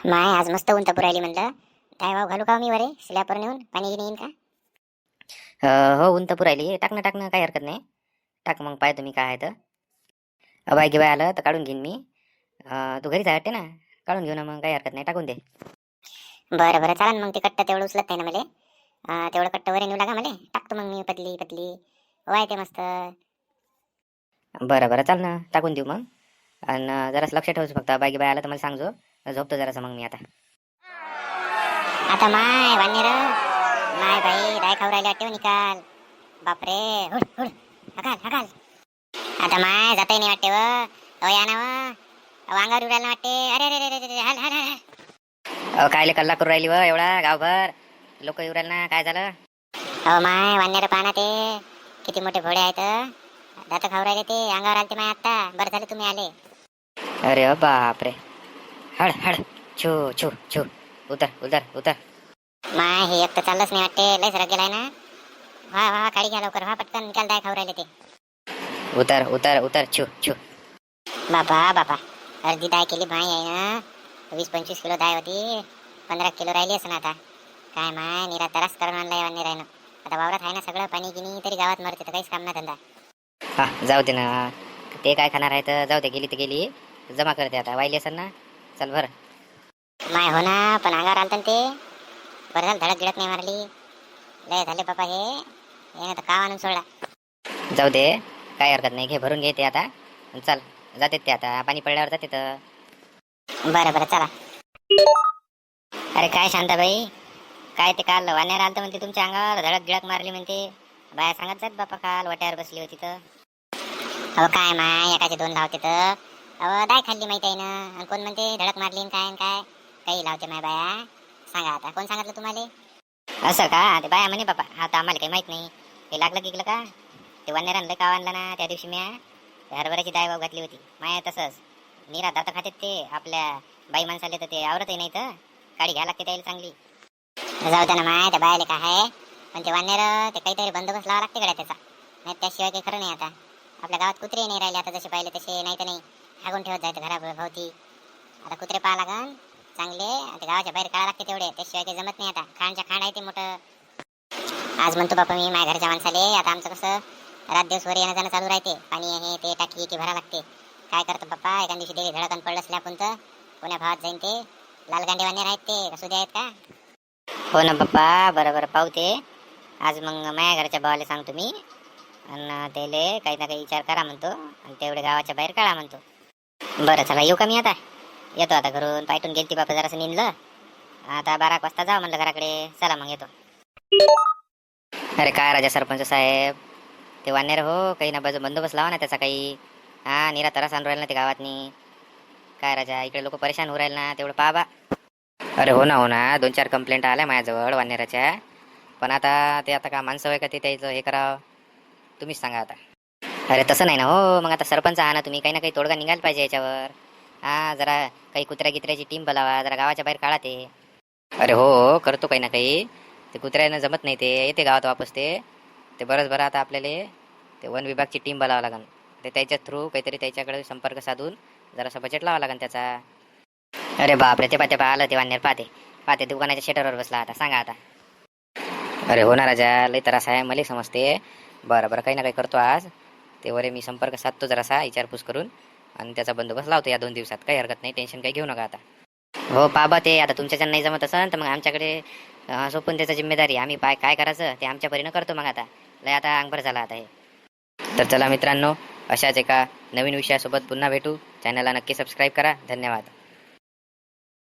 माय आज मस्त ऊन तपू राहिली म्हणलं. काय वाव घालू का मी वरे स्लॅपवर नेऊन पाणी गिनी येईन का? हो ऊन तर पुरायली टाक ना काही हरकत नाही. टाक मग पाय तुम्ही काय आहे तर बाय गिवाय आलं तर काढून घेईन मी. तू घरीच आहे वाटते ना, काढून घेऊ ना मग काही हरकत नाही, टाकून दे. बरं बरं चालन मग ते कट्ट तेवढं उचलत नाही ना मला. तेवढं कट्ट वरे नेऊ लागा मला, टाकतो मग मी पतली पतली वाय ते मस्त. बरं चाल ना टाकून देऊ मग. आणि जरासं लक्ष ठेवू फक्त, बाय गिवाय आलं तर मला सांगजो, झोपतो जरासं मग मी आता. आता माय वानेर माय बाई दाय खाऊ राहिले वाटते हो निकाल. बापरे हुड हुड हकाल हकाल. आता माय जाताही नाही वाटते व या ना अंगावर उडायला वाटते. अरे अरे अरे अरे हाल हाल हाल. कायले कल्ला करू राहिली व एवढा गावभर लोक येऊ राहिले ना, काय झालं? अहो माय वानेर पाहना ते किती मोठे घोडे आहेत. दात खाऊ राहिले ते, अंगावर आलते माय आता. बरं झालं तुम्ही आले. अरे बापरे, हड हड छू छू छू, उतर उतर उतर. माय हे एक तर चाललंच नाही वाटते, लयच रग गेलाय ना. व्हा व्हा काढी घ्या लवकर, व्हा पटकन निकाल दाय खाऊ राहिले ते. उतर उतर उतर छू छू. बापा बापा अर्धी दाय केली माय आहे ना. 20-25 किलो दाय होती, 15 किलो राहिली असं आता. काय माय निरा तरास करून आणलाय वानेर आहे ना. आता वावरात आहे ना सगळं पाणी गिनी, तरी गावात मरते तर काहीच काम ना धंदा. हा जाऊ दे ना, ते काय खाणार आहे तर जाऊ दे, गेली तर गेली. जमा करते आता, वाहिली असेल ना. चल बरं. माय हो ना, पण अंगावर आलतं ना ते. बरं झालं धडक गिडक नाही मारली. लय झाले बापा हे, हे तर काव आणून सोडला. जाऊ दे, काय हरकत नाही, घे भरून घे ते आता. चल जाते ते आता, पाणी पडल्यावर जाते तर. बरं बरं चला. अरे काय शांताबाई, काय ते काल वानेर आलतं म्हणते तुमच्या अंगावर, धडक गिडक मारली म्हणते. बाया सांगत जात बापा, काल वाट्यावर बसली होती तर. अहो काय माय एकाचे दोन लावते तर. अहो दाय खाल्ली माहिती आहे ना, आणि कोण म्हणते धडक मारली न काय काही लावते माय बाया. सांगा आता कोण सांगितलं तुम्हाला? असं का? ते बाया म्हणे बापा, आता आम्हाला काही माहित नाही. ते लागलं गिगलं का? ते वानेर आणलं का आणलं ना त्या दिवशी मी हरभऱ्याची डाय वाव घातली होती माया. तसंच निरा दात खातेत ते आपल्या बाई माणसाले, तर ते आवरतही नाही तर काडी घ्या लागते त्याला चांगली. जाऊ द्या ना माय, त्या बायाले काय आहे. पण ते वानेर ते काहीतरी बंदोबस्त लावा लागते गड्या त्याचा, नाही त्याशिवाय काही खरं नाही. आता आपल्या गावात कुत्रे नाही राहिले, आता जसे पाहिले तसे नाही तर नाही हागून ठेवत जायचं घराभोवती. आता कुत्रे पाहा लागन चांगले, आता गावाच्या बाहेर काढा लागते तेवढे, त्याशिवाय काही जमत नाही. आता खांडच्या खांड आहे ते मोठं. आज म्हणतो बापा मी माझ्या घरच्या माणसाले, आता आमचं कसं रात दिवस वर येणं जाणं चालू राहते. पाणी हे ते टाकी की भरा लागते. काय करतो बाप्पा, एका दिवशी दिली धडकन पडलं असल्या कोणतं कोण्या भावात जाईन ते. लाल गांडे वानेर आहेत ते, कसू आहेत का? हो ना पप्पा, बरं पाहते. आज मग माझ्या घरच्या भावाला सांगतो मी, आणि त्याले काही ना काही विचार करा म्हणतो, आणि तेवढे गावाच्या बाहेर काढा म्हणतो. बरं चला येऊ का मी आता? येतो आता घरून, पायटून गेलती बापा जरासं निंदलं. आता 12 वाजता जाऊ म्हणलं घराकडे. चला मग येतो. अरे काय राजा सरपंच साहेब, ते वानेर हो काही ना बाजू बंदोबस्त लावा ना त्याचा काही. हा निरा तरास आणून राहील ना ते गावातनी. काय राजा इकडे लोक परेशान होऊ राहिले ना, तेवढं पहा बा. अरे हो ना 2-4 कंप्लेंट आल्या माझ्याजवळ वानेराच्या. पण आता ते आता का माणसं आहे का ते त्याचं हे करावं, तुम्हीच सांगा आता. अरे तसं नाही ना हो, मग आता सरपंच आहा ना तुम्ही, काही ना काही तोडगा निघायला पाहिजे याच्यावर. हा जरा काही कुत्र्या गित्र्याची टीम बोलावा, जरा गावाच्या बाहेर काढा ते. अरे हो करतो काही ना काही. ते कुत्र्यानं जमत नाही, ते येते गावात वापस ते बरंच बरं. आता आपल्याला ते वन विभागची टीम बोलावं लागेल. ते त्याच्या थ्रू काहीतरी त्याच्याकडे संपर्क साधून जरासं बजेट लावावं लागेल त्याचा. अरे बापरे, ते पाते आलं ते वानेर, पाते दुकानाच्या शेटरवर बसला. आता सांगा आता. अरे हो ना राजा, लई त्रास आहे मला समजते. बरं काही ना काही करतो आज. ते वरे मी संपर्क साधतो जरासा विचारपूस करून, आणि त्याचा बंदोबस्त लावतो या 2 दिवसात. काही हरकत नाही, टेन्शन काही घेऊ नका आता. हो बाबा, ते आता तुमच्याच्या नाही जमत असेल तर मग आमच्याकडे सोपून त्याचा जिम्मेदारी. आम्ही काय करायचं ते आमच्या परीनं करतो मग. आता लय आता अंगभर झाला आता हे. तर चला मित्रांनो, अशाच एका नवीन विषयासोबत पुन्हा भेटू. चॅनलला नक्की सबस्क्राईब करा. धन्यवाद.